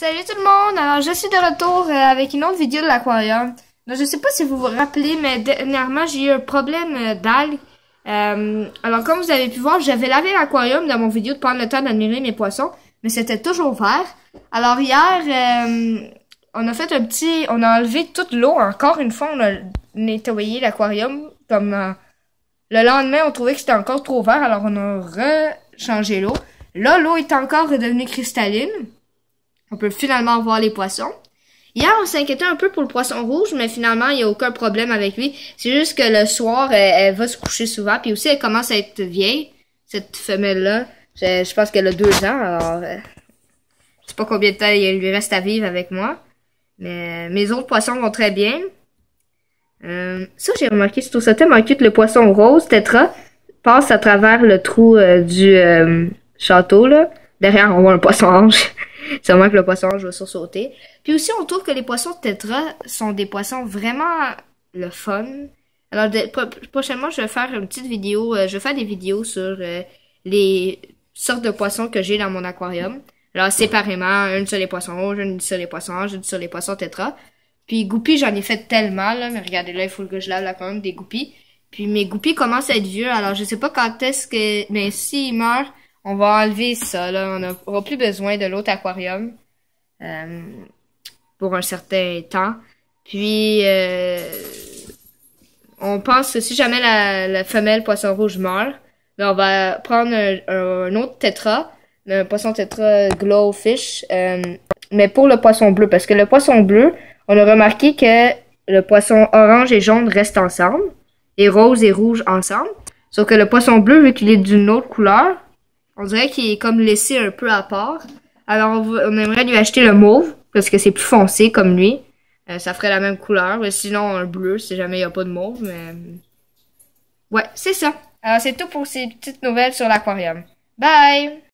Salut tout le monde! Alors, je suis de retour avec une autre vidéo de l'aquarium. Donc, je sais pas si vous vous rappelez, mais dernièrement, j'ai eu un problème d'algues. Alors, comme vous avez pu voir, j'avais lavé l'aquarium dans mon vidéo de prendre le temps d'admirer mes poissons, mais c'était toujours vert. Alors, hier, on a fait on a enlevé toute l'eau. Encore une fois, on a nettoyé l'aquarium. Comme le lendemain, on trouvait que c'était encore trop vert, alors on a rechangé l'eau. Là, l'eau est encore redevenue cristalline. On peut finalement voir les poissons. Hier, on s'inquiétait un peu pour le poisson rouge, mais finalement, il n'y a aucun problème avec lui. C'est juste que le soir, elle va se coucher souvent. Puis aussi, elle commence à être vieille, cette femelle-là. Je pense qu'elle a 2 ans, alors je sais pas combien de temps il lui reste à vivre avec moi. Mais mes autres poissons vont très bien. Ça, j'ai remarqué, je trouve ça tellement cute, le poisson rose, tétra, passe à travers le trou du château, là. Derrière, on voit un poisson ange. C'est vraiment que le poisson ange va sursauter. Puis aussi, on trouve que les poissons tétra sont des poissons vraiment le fun. Alors, prochainement, je vais faire une petite vidéo. Je vais faire des vidéos sur les sortes de poissons que j'ai dans mon aquarium. Alors, séparément, une sur les poissons rouges, une sur les poissons anges, une sur les poissons tétra. Puis goupilles, j'en ai fait tellement, là. Mais regardez là, il faut que je lave l'aquarium des goupilles. Puis mes goupilles commencent à être vieux. Alors, je sais pas quand est-ce que... Mais s'ils meurent, on va enlever ça, là. On n'aura plus besoin de l'autre aquarium pour un certain temps. Puis, on pense que si jamais la femelle poisson rouge meurt, ben on va prendre un autre tétra, un poisson tétra glowfish, mais pour le poisson bleu. Parce que le poisson bleu, on a remarqué que le poisson orange et jaune restent ensemble, et rose et rouge ensemble. Sauf que le poisson bleu, vu qu'il est d'une autre couleur, on dirait qu'il est comme laissé un peu à part. Alors, on aimerait lui acheter le mauve, parce que c'est plus foncé comme lui. Ça ferait la même couleur. Mais sinon, un bleu, si jamais il n'y a pas de mauve. Mais... ouais, c'est ça. Alors, c'est tout pour ces petites nouvelles sur l'aquarium. Bye!